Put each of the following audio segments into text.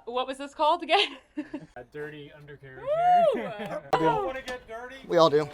What was this called again? A dirty undercarriage here. We all want to get dirty. We all do.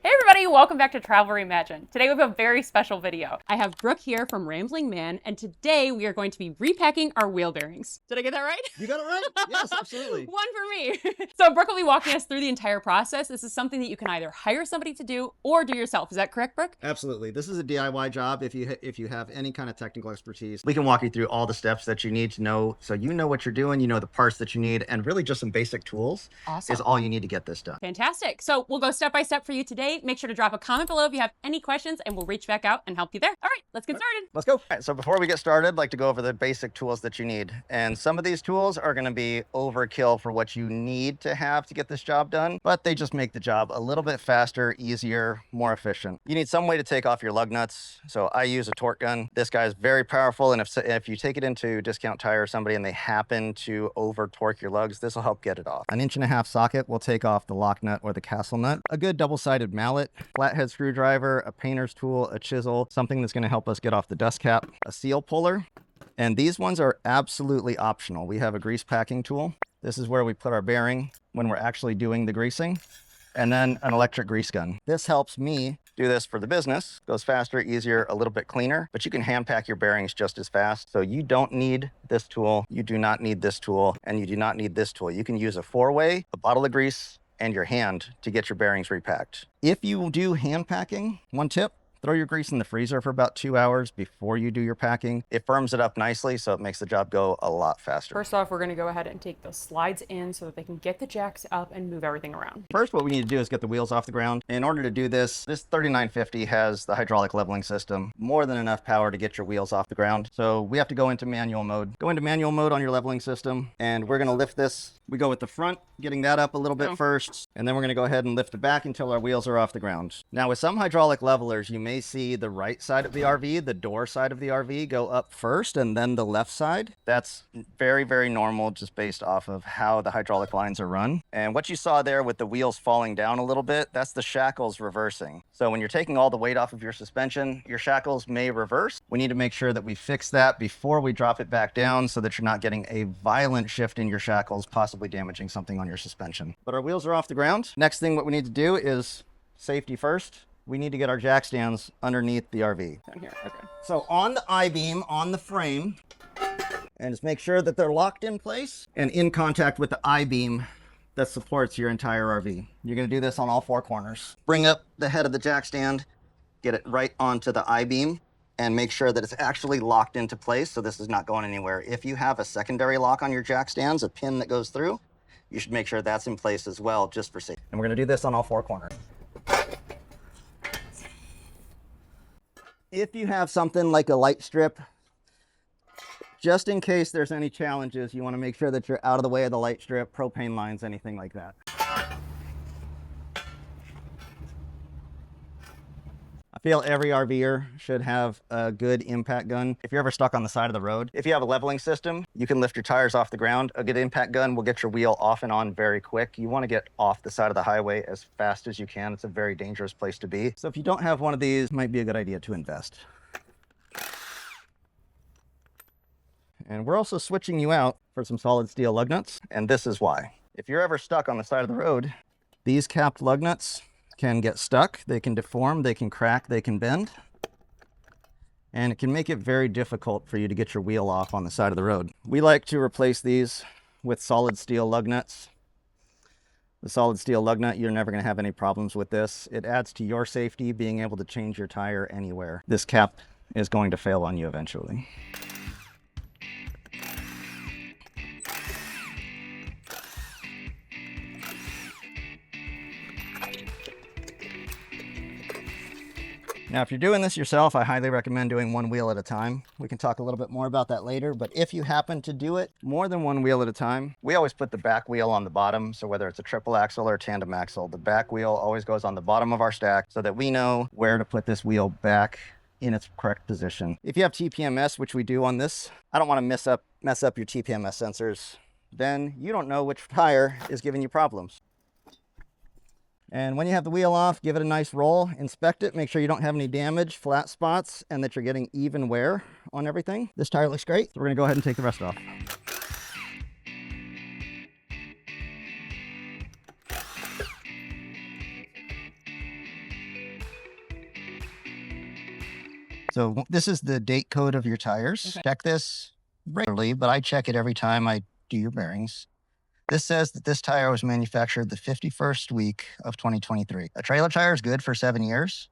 Hey everybody, welcome back to Travel Reimagined. Today we have a very special video. I have Brooke here from Ramblin Man, and today we are going to be repacking our wheel bearings. Did I get that right? You got it right? Yes, absolutely. One for me. So Brooke will be walking us through the entire process. This is something that you can either hire somebody to do or do yourself. Is that correct, Brooke? Absolutely. This is a DIY job. If you have any kind of technical expertise, we can walk you through all the steps that you need to know, so you know what you're doing, you know the parts that you need, and really just some basic tools is all you need to get this done. Fantastic. So we'll go step by step for you today. Make sure to drop a comment below if you have any questions, and we'll reach back out and help you there. All right, let's get started. Let's go. All right, so before we get started, I'd like to go over the basic tools that you need. And some of these tools are going to be overkill for what you need to have to get this job done, but they just make the job a little bit faster, easier, more efficient. You need some way to take off your lug nuts. So I use a torque gun. This guy is very powerful, and if you take it into Discount Tire or somebody and they happen to over torque your lugs, this will help get it off. An 1.5 inch socket will take off the lock nut or the castle nut. A good double-sided mallet, flathead screwdriver, a painter's tool, a chisel, something that's going to help us get off the dust cap, a seal puller, and these ones are absolutely optional. We have a grease packing tool. This is where we put our bearing when we're actually doing the greasing, and then an electric grease gun. This helps me do this for the business. Goes faster, easier, a little bit cleaner, but you can hand pack your bearings just as fast. So you don't need this tool, you do not need this tool, and you do not need this tool. You can use a 4-way, a bottle of grease, and your hand to get your bearings repacked. If you do hand packing, one tip, throw your grease in the freezer for about 2 hours before you do your packing. It firms it up nicely, so it makes the job go a lot faster. First off, we're going to go ahead and take the slides in so that they can get the jacks up and move everything around. First, what we need to do is get the wheels off the ground. In order to do this 3950 has the hydraulic leveling system, more than enough power to get your wheels off the ground. So we have to go into manual mode. Go into manual mode on your leveling system, and we're going to lift this. We go with the front, getting that up a little bit first, and then we're going to go ahead and lift it back until our wheels are off the ground. Now, with some hydraulic levelers, you may see the right side of the RV, the door side of the RV, go up first and then the left side. That's very, very normal, just based off of how the hydraulic lines are run. And what you saw there with the wheels falling down a little bit, that's the shackles reversing. So when you're taking all the weight off of your suspension, your shackles may reverse. We need to make sure that we fix that before we drop it back down so that you're not getting a violent shift in your shackles, possibly damaging something on your suspension. But our wheels are off the ground. Next thing what we need to do is safety first. We need to get our jack stands underneath the RV. Down here, okay. So on the I-beam, on the frame, and just make sure that they're locked in place and in contact with the I-beam that supports your entire RV. You're gonna do this on all 4 corners. Bring up the head of the jack stand, get it right onto the I-beam, and make sure that it's actually locked into place so this is not going anywhere. If you have a secondary lock on your jack stands, a pin that goes through, you should make sure that's in place as well, just for safety. And we're gonna do this on all 4 corners. If you have something like a light strip, just in case there's any challenges, you want to make sure that you're out of the way of the light strip, propane lines, anything like that. I feel every RVer should have a good impact gun. If you're ever stuck on the side of the road, if you have a leveling system, you can lift your tires off the ground. A good impact gun will get your wheel off and on very quick. You want to get off the side of the highway as fast as you can. It's a very dangerous place to be. So if you don't have one of these, it might be a good idea to invest. And we're also switching you out for some solid steel lug nuts, and this is why. If you're ever stuck on the side of the road, these capped lug nuts can get stuck, they can deform, they can crack, they can bend, and it can make it very difficult for you to get your wheel off on the side of the road. We like to replace these with solid steel lug nuts. The solid steel lug nut, you're never going to have any problems with this. It adds to your safety, being able to change your tire anywhere. This cap is going to fail on you eventually. Now, if you're doing this yourself, I highly recommend doing 1 wheel at a time. We can talk a little bit more about that later, but if you happen to do it more than 1 wheel at a time, we always put the back wheel on the bottom. So whether it's a triple axle or a tandem axle, the back wheel always goes on the bottom of our stack so that we know where to put this wheel back in its correct position. If you have TPMS, which we do on this, I don't want to mess up your TPMS sensors. Then you don't know which tire is giving you problems. And when you have the wheel off, give it a nice roll, inspect it, make sure you don't have any damage, flat spots, and that you're getting even wear on everything. This tire looks great, so we're gonna go ahead and take the rest off. So this is the date code of your tires. Okay. Check this regularly, but I check it every time I do your bearings. This says that this tire was manufactured the 51st week of 2023. A trailer tire is good for 7 years.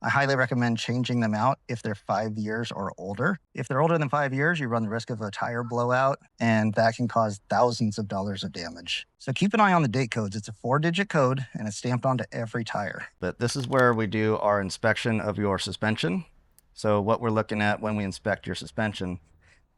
I highly recommend changing them out if they're 5 years or older. If they're older than 5 years, you run the risk of a tire blowout, and that can cause thousands of dollars of damage. So keep an eye on the date codes. It's a 4-digit code, and it's stamped onto every tire. But this is where we do our inspection of your suspension. So what we're looking at when we inspect your suspension,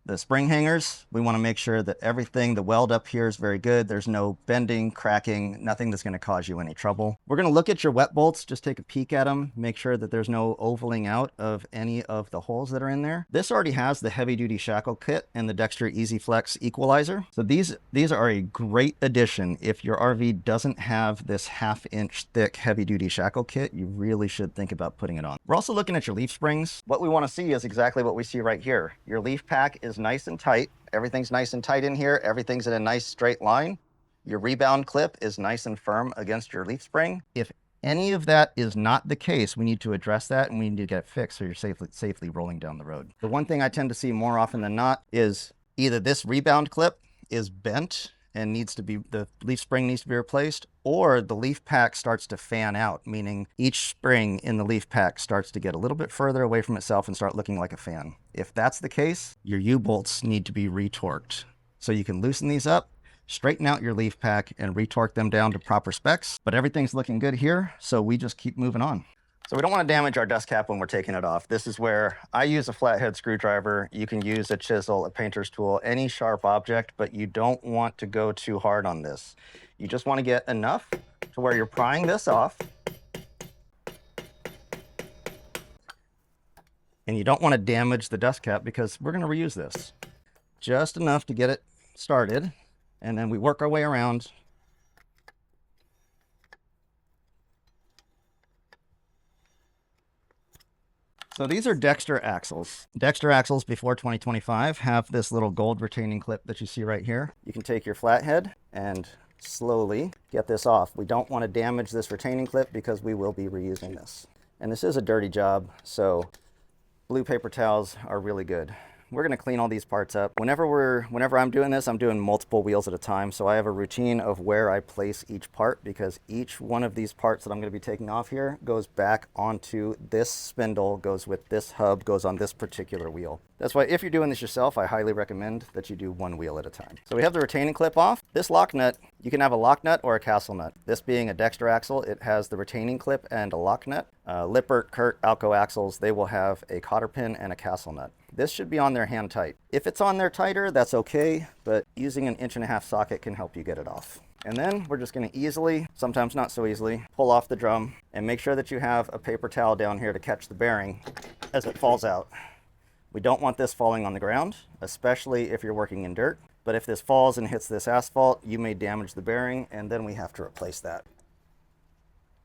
the spring hangers, we want to make sure that everything, the weld up here is very good. There's no bending, cracking, nothing that's going to cause you any trouble. We're going to look at your wet bolts, just take a peek at them, make sure that there's no ovaling out of any of the holes that are in there. This already has the heavy duty shackle kit and the Dexter Easy Flex equalizer. So these are a great addition. If your RV doesn't have this 1/2 inch thick heavy duty shackle kit, you really should think about putting it on. We're also looking at your leaf springs. What we want to see is exactly what we see right here. Your leaf pack is nice and tight. Everything's nice and tight in here. Everything's in a nice straight line. Your rebound clip is nice and firm against your leaf spring. If any of that is not the case, we need to address that and we need to get it fixed so you're safely rolling down the road. The one thing I tend to see more often than not is either this rebound clip is bent and the leaf spring needs to be replaced, or the leaf pack starts to fan out, meaning each spring in the leaf pack starts to get a little bit further away from itself and start looking like a fan. If that's the case, your U-bolts need to be retorqued. So you can loosen these up, straighten out your leaf pack, and retorque them down to proper specs. But everything's looking good here, so we just keep moving on. So we don't want to damage our dust cap when we're taking it off. This is where I use a flathead screwdriver. You can use a chisel, a painter's tool, any sharp object, but you don't want to go too hard on this. You just want to get enough to where you're prying this off. And you don't want to damage the dust cap because we're going to reuse this. Just enough to get it started, and then we work our way around. So these are Dexter axles. Dexter axles before 2025 have this little gold retaining clip that you see right here. You can take your flathead and slowly get this off. We don't want to damage this retaining clip because we will be reusing this. And this is a dirty job, so blue paper towels are really good. We're going to clean all these parts up. Whenever I'm doing this, I'm doing multiple wheels at a time. So I have a routine of where I place each part, because each one of these parts that I'm going to be taking off here goes back onto this spindle, goes with this hub, goes on this particular wheel. That's why if you're doing this yourself, I highly recommend that you do one wheel at a time. So we have the retaining clip off. This lock nut, you can have a lock nut or a castle nut. This being a Dexter axle, it has the retaining clip and a lock nut. Lippert, Kurt, Alco axles, they will have a cotter pin and a castle nut. This should be on there hand tight. If it's on there tighter, that's okay, but using an 1.5 inch socket can help you get it off. And then we're just going to easily, sometimes not so easily, pull off the drum and make sure that you have a paper towel down here to catch the bearing as it falls out. We don't want this falling on the ground, especially if you're working in dirt. But if this falls and hits this asphalt, you may damage the bearing, and then we have to replace that.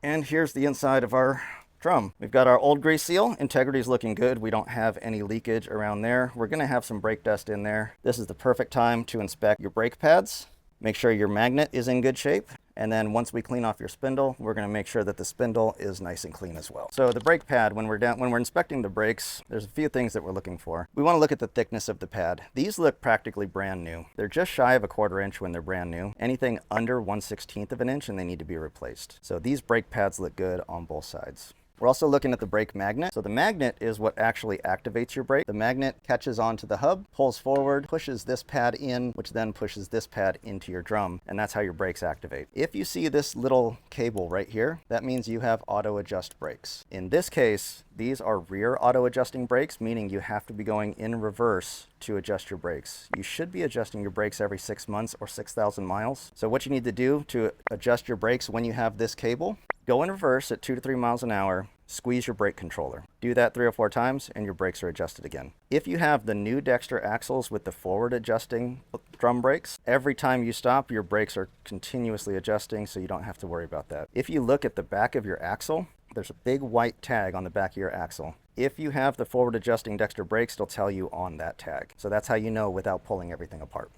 And here's the inside of our drum. We've got our old grease seal. Integrity is looking good. We don't have any leakage around there. We're going to have some brake dust in there. This is the perfect time to inspect your brake pads. Make sure your magnet is in good shape. And then once we clean off your spindle, we're going to make sure that the spindle is nice and clean as well. So the brake pad, when we're inspecting the brakes, there's a few things that we're looking for. We want to look at the thickness of the pad. These look practically brand new. They're just shy of a 1/4 inch when they're brand new. Anything under 1/16 of an inch and they need to be replaced. So these brake pads look good on both sides. We're also looking at the brake magnet. So the magnet is what actually activates your brake. The magnet catches onto the hub, pulls forward, pushes this pad in, which then pushes this pad into your drum, and that's how your brakes activate. If you see this little cable right here, that means you have auto adjust brakes. In this case, these are rear auto adjusting brakes, meaning you have to be going in reverse to adjust your brakes. You should be adjusting your brakes every 6 months or 6,000 miles. So what you need to do to adjust your brakes when you have this cable, go in reverse at 2 to 3 miles an hour, squeeze your brake controller. Do that 3 or 4 times and your brakes are adjusted again. If you have the new Dexter axles with the forward adjusting drum brakes. Every time you stop, your brakes are continuously adjusting, so you don't have to worry about that. If you look at the back of your axle, there's a big white tag on the back of your axle. If you have the forward adjusting Dexter brakes, it'll tell you on that tag. So that's how you know without pulling everything apart.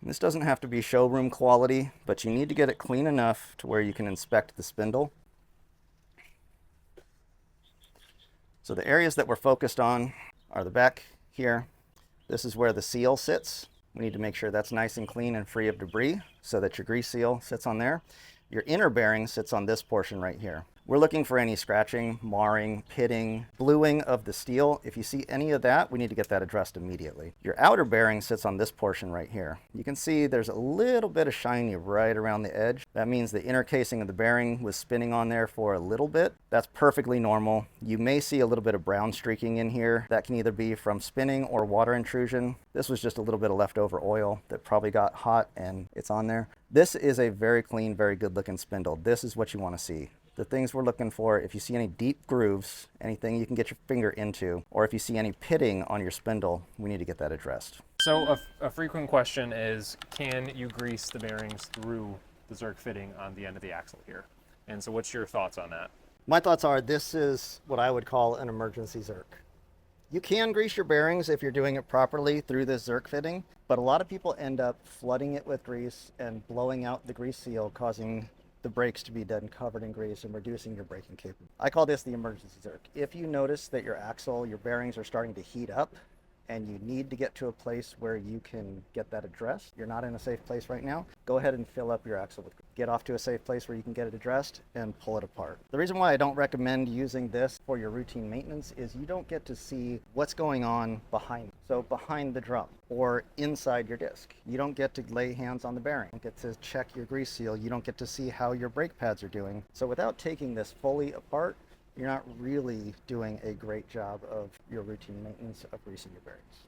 This doesn't have to be showroom quality, but you need to get it clean enough to where you can inspect the spindle. So the areas that we're focused on are the back here. This is where the seal sits. We need to make sure that's nice and clean and free of debris so that your grease seal sits on there. Your inner bearing sits on this portion right here. We're looking for any scratching, marring, pitting, bluing of the steel. If you see any of that, we need to get that addressed immediately. Your outer bearing sits on this portion right here. You can see there's a little bit of shiny right around the edge. That means the inner casing of the bearing was spinning on there for a little bit. That's perfectly normal. You may see a little bit of brown streaking in here. That can either be from spinning or water intrusion. This was just a little bit of leftover oil that probably got hot and it's on there. This is a very clean, very good looking spindle. This is what you want to see. The things we're looking for, if you see any deep grooves, anything you can get your finger into, or if you see any pitting on your spindle, we need to get that addressed. So a frequent question is, can you grease the bearings through the Zerk fitting on the end of the axle here? And so what's your thoughts on that? My thoughts are this is what I would call an emergency Zerk. You can grease your bearings if you're doing it properly through this Zerk fitting, but a lot of people end up flooding it with grease and blowing out the grease seal, causing the brakes to be then covered in grease and reducing your braking capability. I call this the emergency Zerk. If you notice that your axle, your bearings are starting to heat up and you need to get to a place where you can get that addressed, you're not in a safe place right now, go ahead and fill up your axle with grease. Get off to a safe place where you can get it addressed and pull it apart. The reason why I don't recommend using this for your routine maintenance is you don't get to see what's going on behind. So behind the drum or inside your disc. You don't get to lay hands on the bearing. You don't get to check your grease seal. You don't get to see how your brake pads are doing. So without taking this fully apart, you're not really doing a great job of your routine maintenance of greasing your bearings.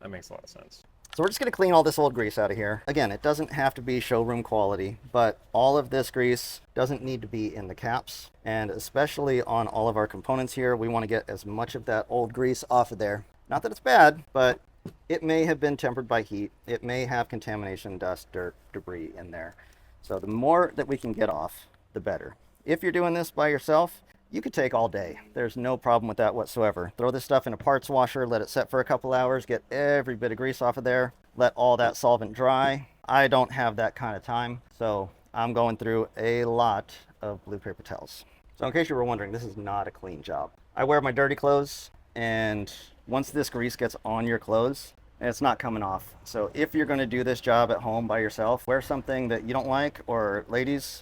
That makes a lot of sense. So we're just going to clean all this old grease out of here. Again, it doesn't have to be showroom quality, but all of this grease doesn't need to be in the caps. And especially on all of our components here, we want to get as much of that old grease off of there. Not that it's bad, but it may have been tempered by heat. It may have contamination, dust, dirt, debris in there. So the more that we can get off, the better. If you're doing this by yourself, you could take all day. There's no problem with that whatsoever. Throw this stuff in a parts washer, let it set for a couple hours, get every bit of grease off of there, let all that solvent dry. I don't have that kind of time, so I'm going through a lot of blue paper towels. So in case you were wondering, this is not a clean job. I wear my dirty clothes, and once this grease gets on your clothes, it's not coming off. So if you're going to do this job at home by yourself, wear something that you don't like, or ladies,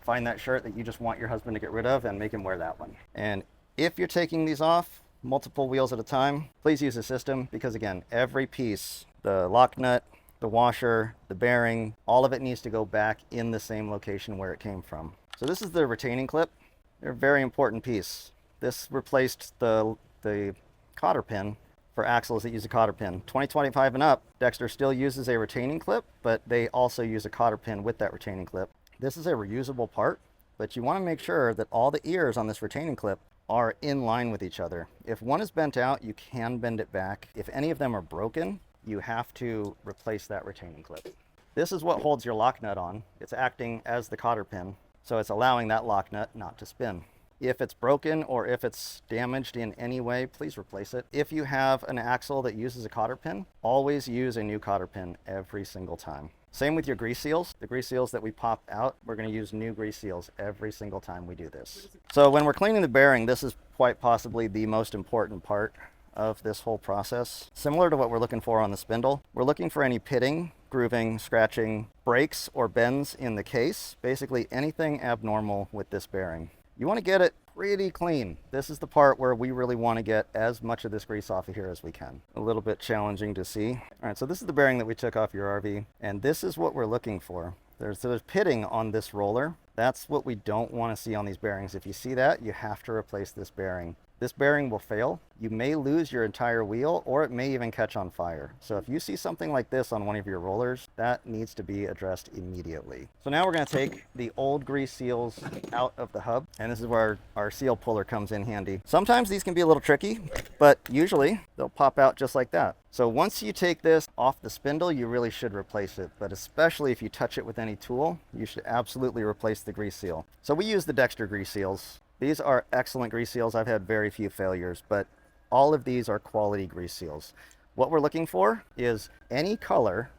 find that shirt that you just want your husband to get rid of and make him wear that one. And if you're taking these off multiple wheels at a time, please use a system, because again, every piece, the lock nut, the washer, the bearing, all of it needs to go back in the same location where it came from. So this is the retaining clip. They're a very important piece. This replaced the cotter pin for axles that use a cotter pin. 2025 and up, Dexter still uses a retaining clip, but they also use a cotter pin with that retaining clip. This is a reusable part, but you want to make sure that all the ears on this retaining clip are in line with each other. If one is bent out, you can bend it back. If any of them are broken, you have to replace that retaining clip. This is what holds your lock nut on. It's acting as the cotter pin, so it's allowing that lock nut not to spin. If it's broken or if it's damaged in any way, please replace it. If you have an axle that uses a cotter pin, always use a new cotter pin every single time. Same with your grease seals. The grease seals that we pop out, we're going to use new grease seals every single time we do this. So when we're cleaning the bearing, this is quite possibly the most important part of this whole process. Similar to what we're looking for on the spindle, we're looking for any pitting, grooving, scratching, breaks, or bends in the case. Basically anything abnormal with this bearing. You want to get it pretty clean. This is the part where we really want to get as much of this grease off of here as we can. A little bit challenging to see. All right, so this is the bearing that we took off your RV, and this is what we're looking for. There's pitting on this roller. That's what we don't want to see on these bearings. If you see that, you have to replace this bearing. this bearing will fail. You may lose your entire wheel, or it may even catch on fire. So if you see something like this on one of your rollers, that needs to be addressed immediately. So now we're going to take the old grease seals out of the hub, and this is where our seal puller comes in handy. Sometimes these can be a little tricky, but usually they'll pop out just like that. So once you take this off the spindle, you really should replace it, but especially if you touch it with any tool, you should absolutely replace the grease seal. So we use the Dexter grease seals. These are excellent grease seals. I've had very few failures, but all of these are quality grease seals. What we're looking for is any color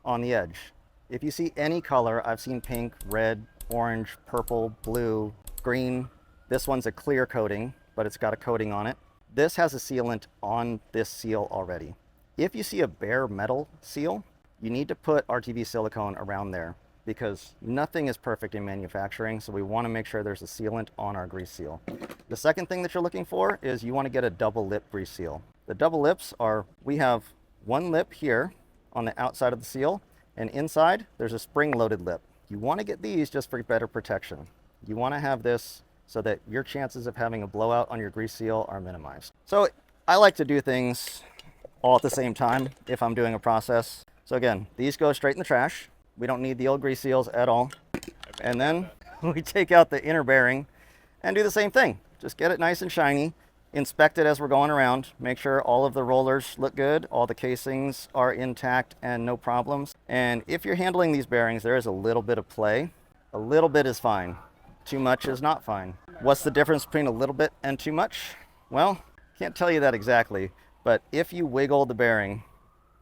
on the edge. If you see any color, I've seen pink, red, orange, purple, blue, green. This one's a clear coating, but it's got a coating on it. This has a sealant on this seal already. If you see a bare metal seal, you need to put RTV silicone around there, because nothing is perfect in manufacturing, so we want to make sure there's a sealant on our grease seal. The second thing that you're looking for is you want to get a double lip grease seal. The double lips are, we have one lip here on the outside of the seal, and inside there's a spring-loaded lip. You want to get these just for better protection. You want to have this so that your chances of having a blowout on your grease seal are minimized. So I like to do things all at the same time if I'm doing a process. So again, these go straight in the trash. We don't need the old grease seals at all. And then we take out the inner bearing and do the same thing. Just get it nice and shiny, inspect it as we're going around, make sure all of the rollers look good, all the casings are intact and no problems. And if you're handling these bearings, there is a little bit of play. A little bit is fine. Too much is not fine. What's the difference between a little bit and too much? Well, can't tell you that exactly, but if you wiggle the bearing,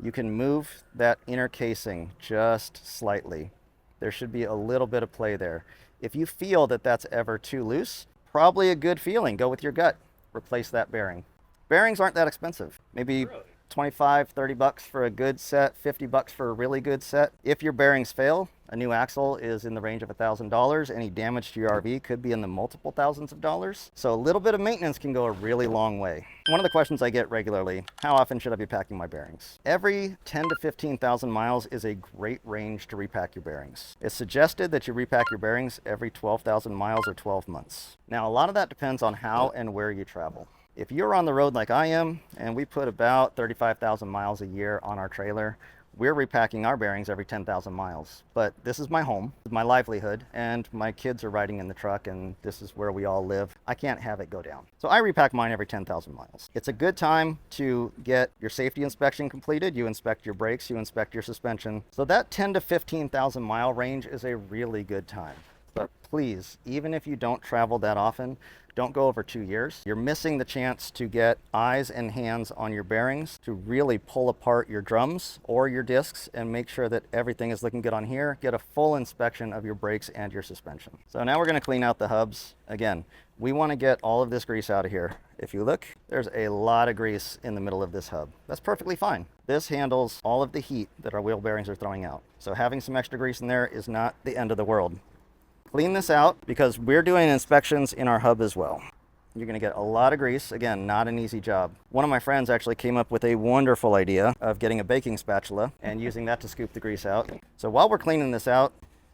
you can move that inner casing just slightly. There should be a little bit of play there. If you feel that that's ever too loose, probably a good feeling. Go with your gut. Replace that bearing. Bearings aren't that expensive. Maybe 25, 30 bucks for a good set, 50 bucks for a really good set. If your bearings fail, a new axle is in the range of $1,000. Any damage to your RV could be in the multiple thousands of dollars. So a little bit of maintenance can go a really long way. One of the questions I get regularly, how often should I be packing my bearings? Every 10 to 15,000 miles is a great range to repack your bearings. It's suggested that you repack your bearings every 12,000 miles or 12 months. Now, a lot of that depends on how and where you travel. If you're on the road like I am, and we put about 35,000 miles a year on our trailer, we're repacking our bearings every 10,000 miles. But this is my home, my livelihood, and my kids are riding in the truck, and this is where we all live. I can't have it go down. So I repack mine every 10,000 miles. It's a good time to get your safety inspection completed. You inspect your brakes, you inspect your suspension. So that 10 to 15,000 mile range is a really good time. But please, even if you don't travel that often, don't go over 2 years. You're missing the chance to get eyes and hands on your bearings to really pull apart your drums or your discs and make sure that everything is looking good on here. Get a full inspection of your brakes and your suspension. So now we're going to clean out the hubs. Again, we want to get all of this grease out of here. If you look, there's a lot of grease in the middle of this hub. That's perfectly fine. This handles all of the heat that our wheel bearings are throwing out. So having some extra grease in there is not the end of the world. Clean this out because we're doing inspections in our hub as well. You're going to get a lot of grease. Again, not an easy job. One of my friends actually came up with a wonderful idea of getting a baking spatula and using that to scoop the grease out. So while we're cleaning this out,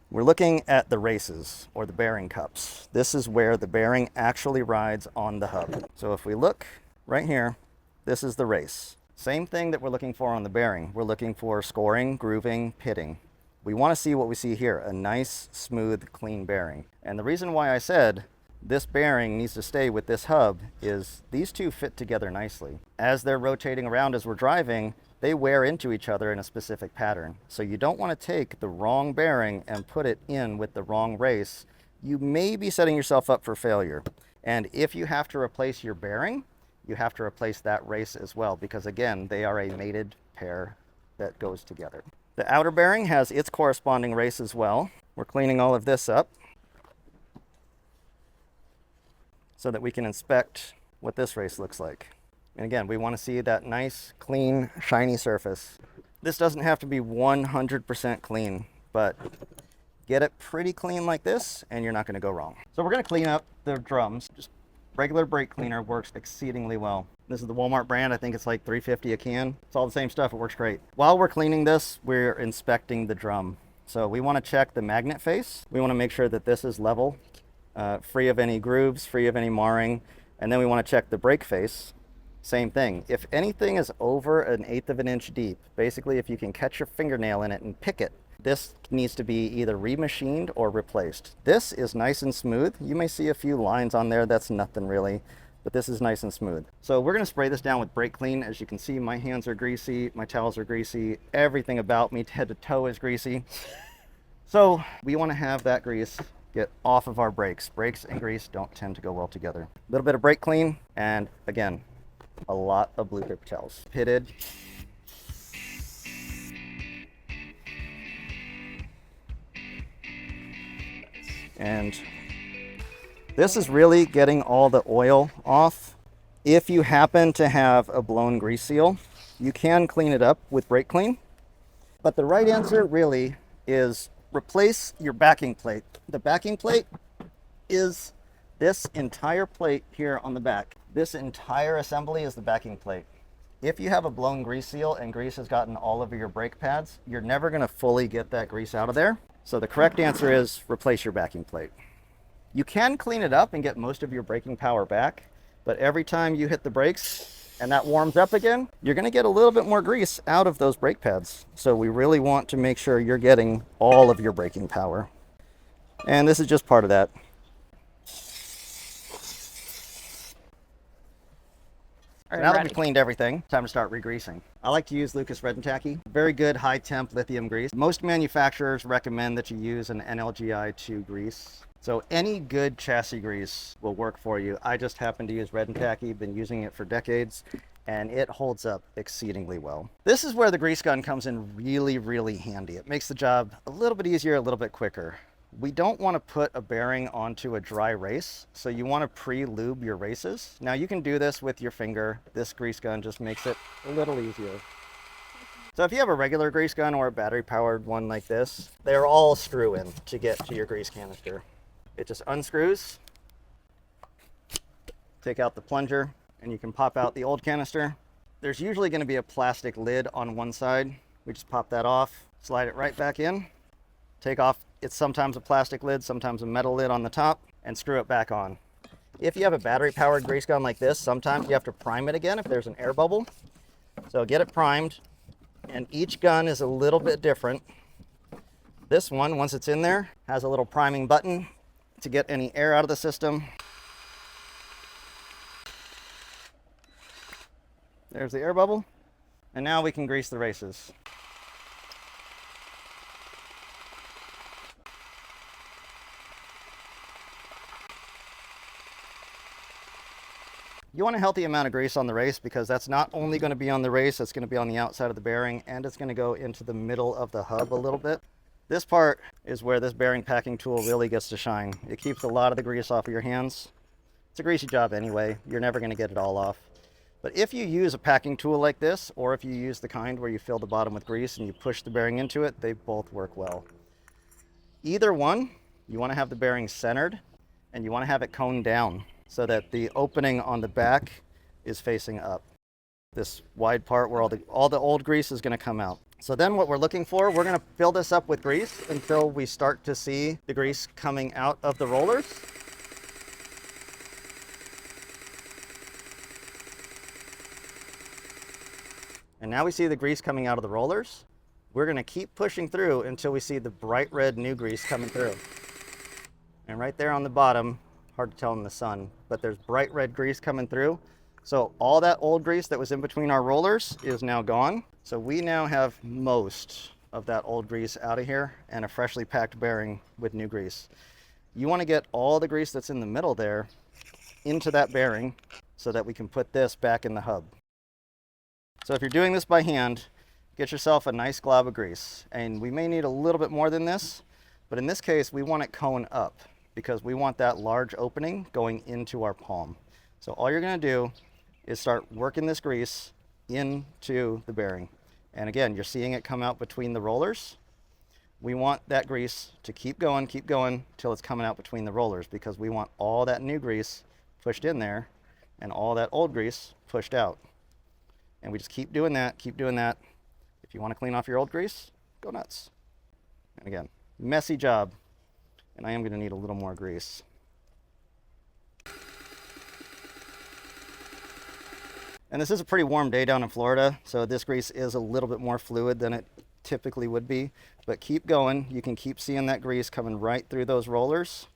we're looking at the races or the bearing cups. This is where the bearing actually rides on the hub. So if we look right here, this is the race. Same thing that we're looking for on the bearing. We're looking for scoring, grooving, pitting. We want to see what we see here, a nice, smooth, clean bearing. And the reason why I said this bearing needs to stay with this hub is these two fit together nicely. As they're rotating around as we're driving, they wear into each other in a specific pattern. So you don't want to take the wrong bearing and put it in with the wrong race. You may be setting yourself up for failure. And if you have to replace your bearing, you have to replace that race as well, because again, they are a mated pair that goes together. The outer bearing has its corresponding race as well. We're cleaning all of this up so that we can inspect what this race looks like. And again, we want to see that nice, clean, shiny surface. This doesn't have to be 100% clean, but get it pretty clean like this and you're not going to go wrong. So we're going to clean up the drums. Just regular brake cleaner works exceedingly well. This is the Walmart brand. I think it's like $3.50 a can. It's all the same stuff. It works great. While we're cleaning this, we're inspecting the drum. So we want to check the magnet face. We want to make sure that this is level, free of any grooves, free of any marring. And then we want to check the brake face. Same thing. If anything is over 1/8 of an inch deep, basically if you can catch your fingernail in it and pick it, this needs to be either remachined or replaced. This is nice and smooth. You may see a few lines on there, that's nothing really, but this is nice and smooth. So we're gonna spray this down with brake clean. As you can see, my hands are greasy, my towels are greasy, everything about me head to toe is greasy. So we wanna have that grease get off of our brakes. Brakes and grease don't tend to go well together. A little bit of brake clean, and again, a lot of blue paper towels. Pitted. And this is really getting all the oil off. If you happen to have a blown grease seal, you can clean it up with brake clean. But the right answer really is replace your backing plate. The backing plate is this entire plate here on the back. This entire assembly is the backing plate. If you have a blown grease seal and grease has gotten all over your brake pads, you're never gonna fully get that grease out of there. So the correct answer is replace your backing plate. You can clean it up and get most of your braking power back, but every time you hit the brakes and that warms up again, you're gonna get a little bit more grease out of those brake pads. So we really want to make sure you're getting all of your braking power. And this is just part of that. So now that we've cleaned everything, time to start re-greasing. I like to use Lucas Red and Tacky. Very good high temp lithium grease. Most manufacturers recommend that you use an NLGI2 grease. So any good chassis grease will work for you. I just happen to use Red and Tacky, been using it for decades, and it holds up exceedingly well. This is where the grease gun comes in really, really handy. It makes the job a little bit easier, a little bit quicker. We don't want to put a bearing onto a dry race, so you want to pre-lube your races. Now you can do this with your finger. This grease gun just makes it a little easier. So if you have a regular grease gun or a battery-powered one like this, they're all screw-in to get to your grease canister. It just unscrews, take out the plunger, and you can pop out the old canister. There's usually going to be a plastic lid on one side. We just pop that off, slide it right back in, take off, it's sometimes a plastic lid, sometimes a metal lid on the top, and screw it back on. If you have a battery-powered grease gun like this, sometimes you have to prime it again if there's an air bubble. So get it primed, and each gun is a little bit different. This one, once it's in there, has a little priming button to get any air out of the system. There's the air bubble, and now we can grease the races. You want a healthy amount of grease on the race because that's not only going to be on the race, it's going to be on the outside of the bearing, and it's going to go into the middle of the hub a little bit. This part is where this bearing packing tool really gets to shine. It keeps a lot of the grease off of your hands. It's a greasy job anyway. You're never going to get it all off. But if you use a packing tool like this, or if you use the kind where you fill the bottom with grease and you push the bearing into it, they both work well. Either one, you want to have the bearing centered and you want to have it coned down so that the opening on the back is facing up. This wide part where all the old grease is going to come out. So then what we're looking for, we're going to fill this up with grease until we start to see the grease coming out of the rollers. And now we see the grease coming out of the rollers. We're going to keep pushing through until we see the bright red new grease coming through. And right there on the bottom, hard to tell in the sun, but there's bright red grease coming through. So all that old grease that was in between our rollers is now gone. So we now have most of that old grease out of here and a freshly packed bearing with new grease. You want to get all the grease that's in the middle there into that bearing so that we can put this back in the hub. So if you're doing this by hand, get yourself a nice glob of grease. And we may need a little bit more than this, but in this case, we want it cone up because we want that large opening going into our palm. So all you're going to do is start working this grease into the bearing. And again, you're seeing it come out between the rollers. We want that grease to keep going till it's coming out between the rollers because we want all that new grease pushed in there and all that old grease pushed out. And we just keep doing that, keep doing that. If you want to clean off your old grease, go nuts. And again, messy job. And I am going to need a little more grease. And this is a pretty warm day down in Florida, so this grease is a little bit more fluid than it typically would be, but keep going. You can keep seeing that grease coming right through those rollers,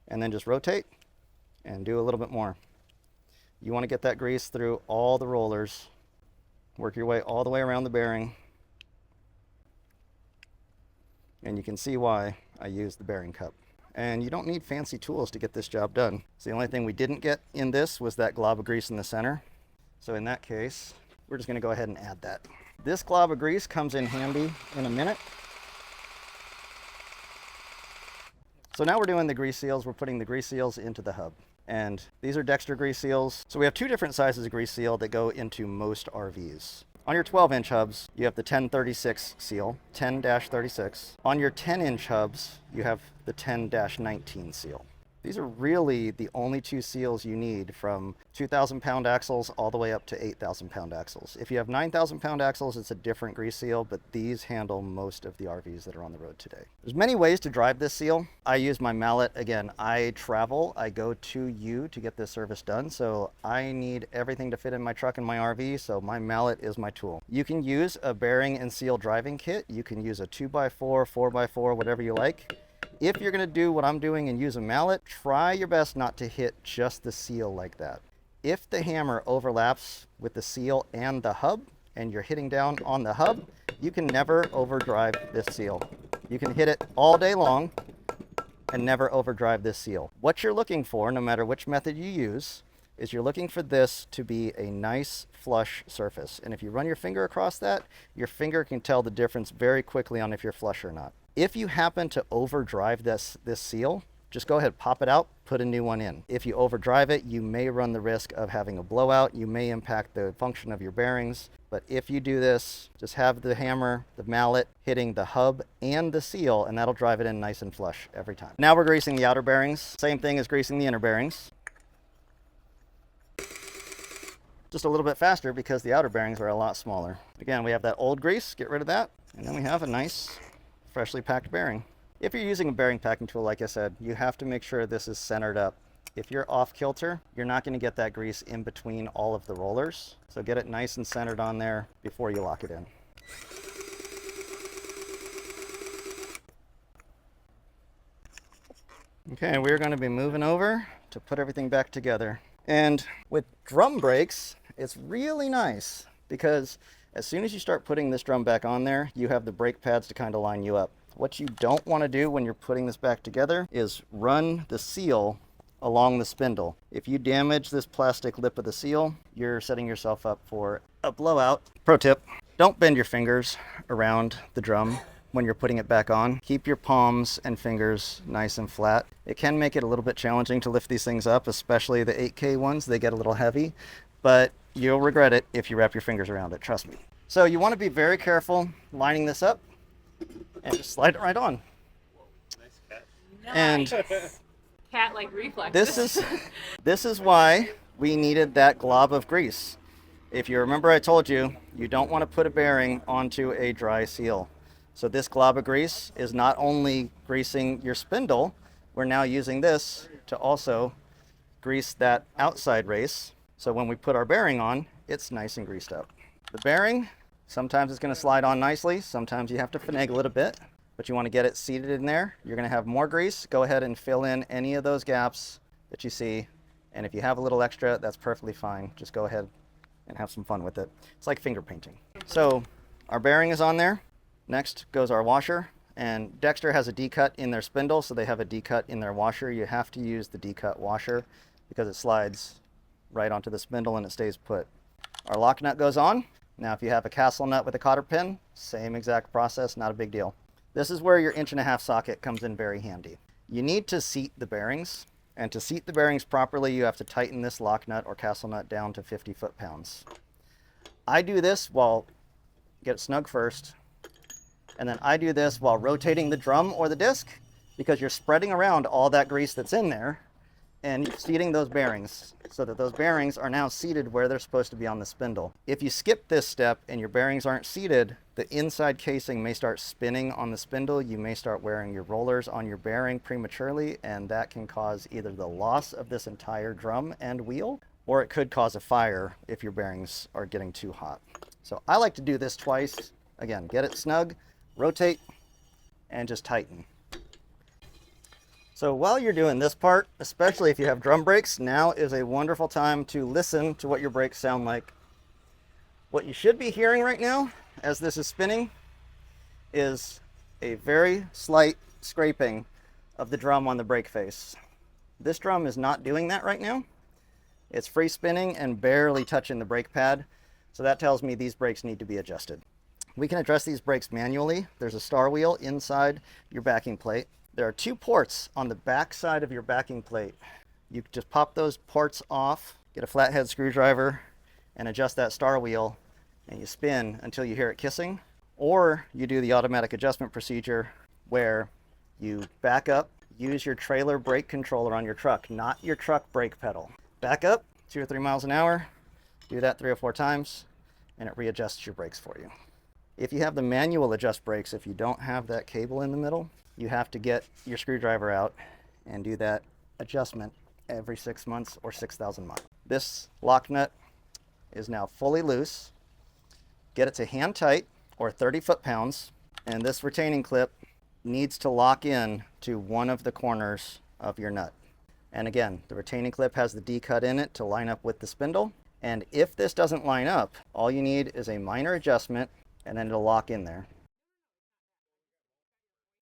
and then just rotate and do a little bit more. You want to get that grease through all the rollers. Work your way all the way around the bearing. And you can see why I use the bearing cup. And you don't need fancy tools to get this job done. So the only thing we didn't get in this was that glob of grease in the center. So in that case, we're just going to go ahead and add that. This glob of grease comes in handy in a minute. So now we're doing the grease seals. We're putting the grease seals into the hub. And these are Dexter grease seals. So we have two different sizes of grease seal that go into most RVs. On your 12-inch hubs, you have the 1036 seal, 10-36. On your 10-inch hubs, you have the 10-19 seal. These are really the only two seals you need, from 2,000-pound axles all the way up to 8,000-pound axles. If you have 9,000-pound axles, it's a different grease seal, but these handle most of the RVs that are on the road today. There's many ways to drive this seal. I use my mallet. Again, I travel. I go to you to get this service done, so I need everything to fit in my truck and my RV, so my mallet is my tool. You can use a bearing and seal driving kit. You can use a 2x4, 4x4, whatever you like. If you're going to do what I'm doing and use a mallet, try your best not to hit just the seal like that. If the hammer overlaps with the seal and the hub, and you're hitting down on the hub, you can never overdrive this seal. You can hit it all day long and never overdrive this seal. What you're looking for, no matter which method you use, is you're looking for this to be a nice flush surface. And if you run your finger across that, your finger can tell the difference very quickly on if you're flush or not. If you happen to overdrive this seal, just go ahead, pop it out, put a new one in. If you overdrive it, you may run the risk of having a blowout. You may impact the function of your bearings. But if you do this, just have the hammer, the mallet hitting the hub and the seal, and that'll drive it in nice and flush every time. Now we're greasing the outer bearings. Same thing as greasing the inner bearings. Just a little bit faster because the outer bearings are a lot smaller. Again, we have that old grease, get rid of that. And then we have a nice, freshly packed bearing. If you're using a bearing packing tool, like I said, you have to make sure this is centered up. If you're off kilter, you're not going to get that grease in between all of the rollers. So get it nice and centered on there before you lock it in. Okay, we're going to be moving over to put everything back together. And with drum brakes, it's really nice because as soon as you start putting this drum back on there, you have the brake pads to kind of line you up. What you don't want to do when you're putting this back together is run the seal along the spindle. If you damage this plastic lip of the seal, you're setting yourself up for a blowout. Pro tip, don't bend your fingers around the drum when you're putting it back on. Keep your palms and fingers nice and flat. It can make it a little bit challenging to lift these things up, especially the 8K ones. They get a little heavy, but you'll regret it if you wrap your fingers around it, trust me. So you want to be very careful lining this up and just slide it right on. Nice cat. Nice. And Cat-like reflexes. this is why we needed that glob of grease. If you remember, I told you, you don't want to put a bearing onto a dry seal. So this glob of grease is not only greasing your spindle, we're now using this to also grease that outside race. So when we put our bearing on, it's nice and greased up. The bearing, sometimes it's going to slide on nicely. Sometimes you have to finagle it a bit, but you want to get it seated in there. You're going to have more grease. Go ahead and fill in any of those gaps that you see. And if you have a little extra, that's perfectly fine. Just go ahead and have some fun with it. It's like finger painting. So our bearing is on there. Next goes our washer. And Dexter has a D-cut in their spindle, so they have a D-cut in their washer. You have to use the D-cut washer because it slides right onto the spindle and it stays put. Our lock nut goes on. Now if you have a castle nut with a cotter pin, same exact process, not a big deal. This is where your 1.5" socket comes in very handy. You need to seat the bearings, and to seat the bearings properly, you have to tighten this lock nut or castle nut down to 50 foot-pounds. I do this while, get it snug first, and then I do this while rotating the drum or the disc, because you're spreading around all that grease that's in there, and you're seating those bearings so that those bearings are now seated where they're supposed to be on the spindle. If you skip this step and your bearings aren't seated, the inside casing may start spinning on the spindle. You may start wearing your rollers on your bearing prematurely, and that can cause either the loss of this entire drum and wheel or it could cause a fire if your bearings are getting too hot. So I like to do this twice. Again, get it snug, rotate, and just tighten. So while you're doing this part, especially if you have drum brakes, now is a wonderful time to listen to what your brakes sound like. What you should be hearing right now, as this is spinning, is a very slight scraping of the drum on the brake face. This drum is not doing that right now. It's free spinning and barely touching the brake pad. So that tells me these brakes need to be adjusted. We can adjust these brakes manually. There's a star wheel inside your backing plate. There are 2 ports on the back side of your backing plate. You just pop those ports off, get a flathead screwdriver, and adjust that star wheel, and you spin until you hear it kissing. Or you do the automatic adjustment procedure where you back up, use your trailer brake controller on your truck, not your truck brake pedal. Back up 2 or 3 miles an hour, do that 3 or 4 times, and it readjusts your brakes for you. If you have the manual adjust brakes, if you don't have that cable in the middle, you have to get your screwdriver out and do that adjustment every 6 months or 6,000 miles. This lock nut is now fully loose. Get it to hand tight or 30 foot-pounds, and this retaining clip needs to lock in to one of the corners of your nut. And again, the retaining clip has the D cut in it to line up with the spindle. And if this doesn't line up, all you need is a minor adjustment and then it'll lock in there.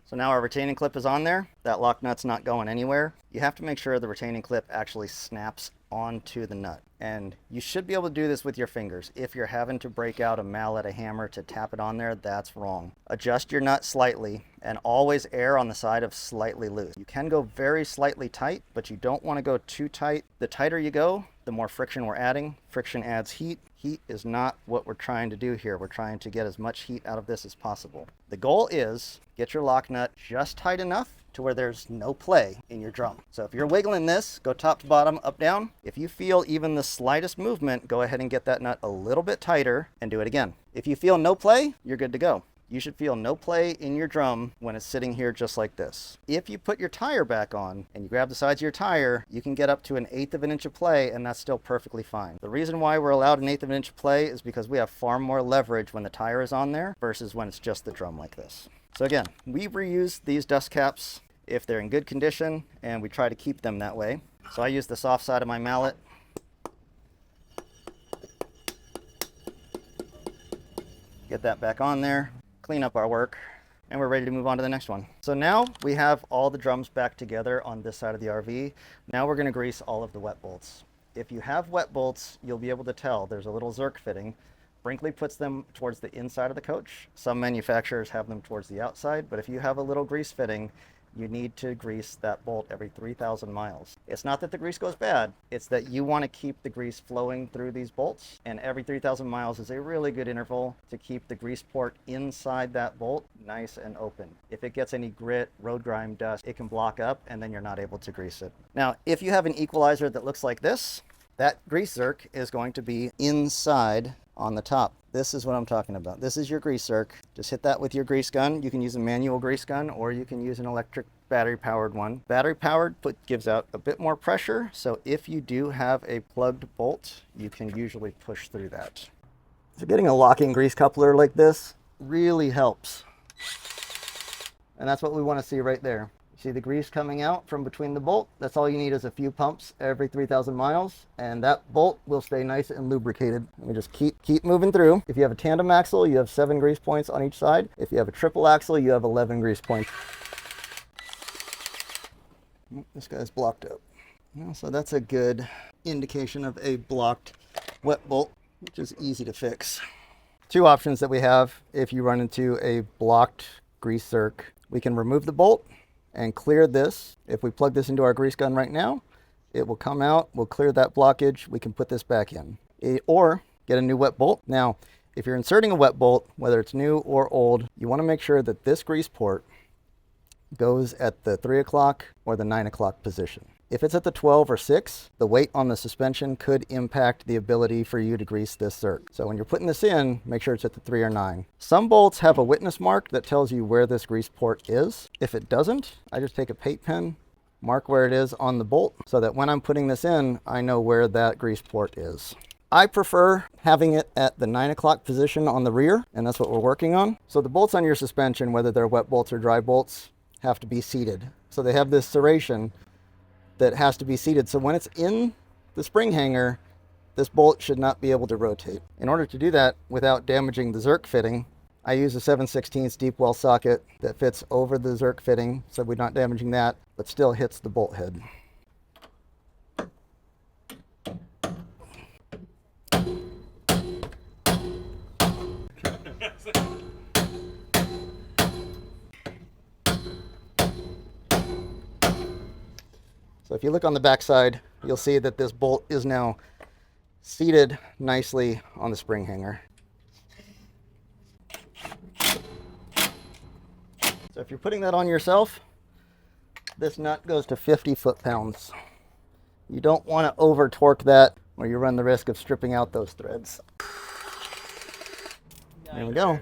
So now our retaining clip is on there. That lock nut's not going anywhere. You have to make sure the retaining clip actually snaps onto the nut. And you should be able to do this with your fingers. If you're having to break out a mallet, a hammer to tap it on there, that's wrong. Adjust your nut slightly and always err on the side of slightly loose. You can go very slightly tight, but you don't want to go too tight. The tighter you go, the more friction we're adding. Friction adds heat. Heat is not what we're trying to do here. We're trying to get as much heat out of this as possible. The goal is get your lock nut just tight enough to where there's no play in your drum. So if you're wiggling this, go top to bottom, up, down. If you feel even the slightest movement, go ahead and get that nut a little bit tighter and do it again. If you feel no play, you're good to go. You should feel no play in your drum when it's sitting here just like this. If you put your tire back on and you grab the sides of your tire, you can get up to 1/8 of an inch of play, and that's still perfectly fine. The reason why we're allowed 1/8 of an inch of play is because we have far more leverage when the tire is on there versus when it's just the drum like this. So again, we reuse these dust caps if they're in good condition, and we try to keep them that way. So I use the soft side of my mallet. Get that back on there, clean up our work, and we're ready to move on to the next one. So now we have all the drums back together on this side of the RV. Now we're gonna grease all of the wet bolts. If you have wet bolts, you'll be able to tell there's a little Zerk fitting. Brinkley puts them towards the inside of the coach. Some manufacturers have them towards the outside, but if you have a little grease fitting, you need to grease that bolt every 3,000 miles. It's not that the grease goes bad, it's that you want to keep the grease flowing through these bolts, and every 3,000 miles is a really good interval to keep the grease port inside that bolt nice and open. If it gets any grit, road grime, dust, it can block up and then you're not able to grease it. Now, if you have an equalizer that looks like this, that grease Zerk is going to be inside on the top. This is what I'm talking about. This is your grease Zerk. Just hit that with your grease gun. You can use a manual grease gun or you can use an electric battery powered one. Battery powered gives out a bit more pressure. So if you do have a plugged bolt, you can usually push through that. So getting a locking grease coupler like this really helps. And that's what we want to see right there. See the grease coming out from between the bolt? That's all you need is a few pumps every 3,000 miles, and that bolt will stay nice and lubricated. Let me just keep moving through. If you have a tandem axle, you have 7 grease points on each side. If you have a triple axle, you have 11 grease points. This guy's blocked up. So that's a good indication of a blocked wet bolt, which is easy to fix. 2 options that we have if you run into a blocked grease Zerk. We can remove the bolt and clear this. If we plug this into our grease gun right now, it will come out, we'll clear that blockage, we can put this back in. Or get a new wet bolt. Now, if you're inserting a wet bolt, whether it's new or old, you want to make sure that this grease port goes at the 3 o'clock or the 9 o'clock position. If it's at the 12 or 6, the weight on the suspension could impact the ability for you to grease this Zerk. So when you're putting this in, make sure it's at the 3 or 9. Some bolts have a witness mark that tells you where this grease port is. If it doesn't, I just take a paint pen mark where it is on the bolt so that when I'm putting this in, I know where that grease port is. I prefer having it at the 9 o'clock position on the rear, and that's what we're working on. So the bolts on your suspension, whether they're wet bolts or dry bolts, have to be seated. So they have this serration that has to be seated. So when it's in the spring hanger, this bolt should not be able to rotate. In order to do that without damaging the Zerk fitting, I use a 7/16 deep well socket that fits over the Zerk fitting, so we're not damaging that, but still hits the bolt head. So if you look on the back side, you'll see that this bolt is now seated nicely on the spring hanger. So if you're putting that on yourself, this nut goes to 50 foot-pounds. You don't want to over torque that or you run the risk of stripping out those threads. There we go.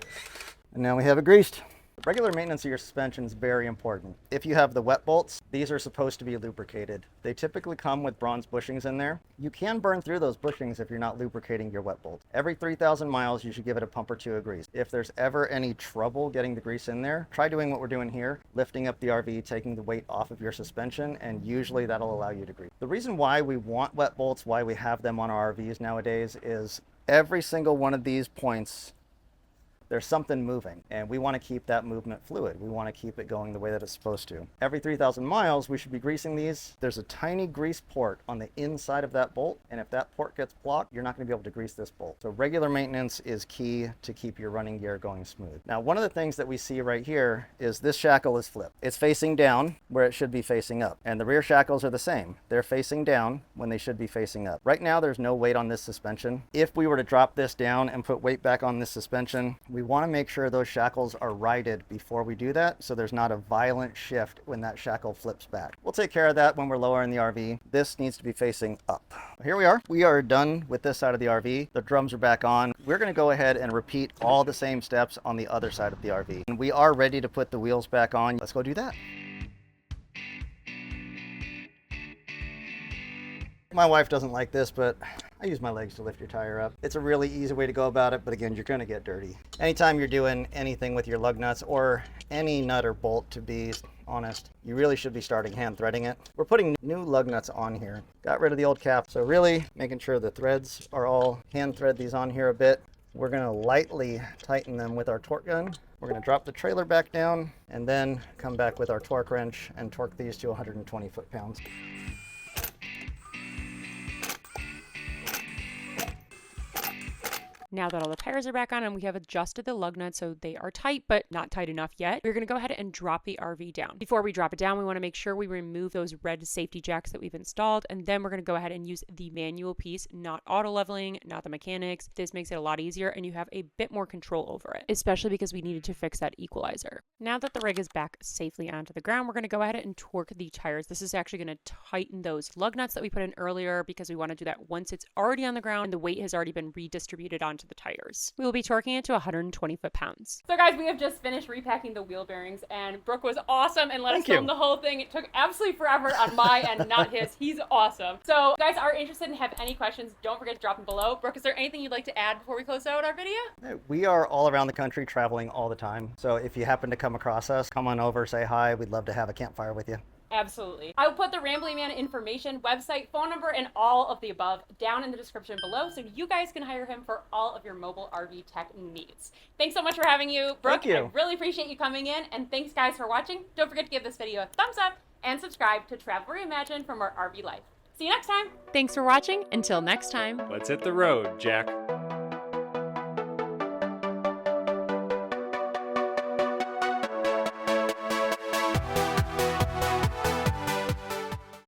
And now we have it greased. Regular maintenance of your suspension is very important. If you have the wet bolts, these are supposed to be lubricated. They typically come with bronze bushings in there. You can burn through those bushings if you're not lubricating your wet bolt. Every 3,000 miles, you should give it a pump or two of grease. If there's ever any trouble getting the grease in there, try doing what we're doing here, lifting up the RV, taking the weight off of your suspension, and usually that'll allow you to grease. The reason why we want wet bolts, why we have them on our RVs nowadays, is every single one of these points there's something moving, and we want to keep that movement fluid. We want to keep it going the way that it's supposed to. Every 3,000 miles, we should be greasing these. There's a tiny grease port on the inside of that bolt, and if that port gets blocked, you're not going to be able to grease this bolt. So regular maintenance is key to keep your running gear going smooth. Now, one of the things that we see right here is this shackle is flipped. It's facing down where it should be facing up, and the rear shackles are the same. They're facing down when they should be facing up. Right now, there's no weight on this suspension. If we were to drop this down and put weight back on this suspension, we want to make sure those shackles are righted before we do that, so there's not a violent shift when that shackle flips back. We'll take care of that when we're lowering the RV. This needs to be facing up. Here we are. We are done with this side of the RV. The drums are back on. We're going to go ahead and repeat all the same steps on the other side of the RV. And we are ready to put the wheels back on. Let's go do that. My wife doesn't like this, but I use my legs to lift your tire up. It's a really easy way to go about it, but again, you're gonna get dirty. Anytime you're doing anything with your lug nuts or any nut or bolt, to be honest, you really should be starting hand threading it. We're putting new lug nuts on here. Got rid of the old cap, so really making sure the threads are all hand thread these on here a bit. We're gonna lightly tighten them with our torque gun. We're gonna drop the trailer back down and then come back with our torque wrench and torque these to 120 foot-pounds. Now that all the tires are back on and we have adjusted the lug nuts so they are tight, but not tight enough yet, we're going to go ahead and drop the RV down. Before we drop it down, we want to make sure we remove those red safety jacks that we've installed, and then we're going to go ahead and use the manual piece, not auto leveling, not the mechanics. This makes it a lot easier and you have a bit more control over it, especially because we needed to fix that equalizer. Now that the rig is back safely onto the ground, we're going to go ahead and torque the tires. This is actually going to tighten those lug nuts that we put in earlier because we want to do that once it's already on the ground and the weight has already been redistributed onto the tires. We will be torquing it to 120 foot-pounds. So guys, we have just finished repacking the wheel bearings, and Brooke was awesome and let us film the whole thing. It took absolutely forever on my end, not his. He's awesome. So if you guys are interested and have any questions, don't forget to drop them below. Brooke, is there anything you'd like to add before we close out our video? We are all around the country traveling all the time. So if you happen to come across us, come on over, say hi. We'd love to have a campfire with you. Absolutely. I will put the Ramblin Man information, website, phone number, and all of the above down in the description below so you guys can hire him for all of your mobile RV tech needs. Thanks so much for having you, Brooke. Thank you. I really appreciate you coming in, and thanks guys for watching. Don't forget to give this video a thumbs up and subscribe to Travel Reimagined for more RV life. See you next time. Thanks for watching. Until next time. Let's hit the road, Jack.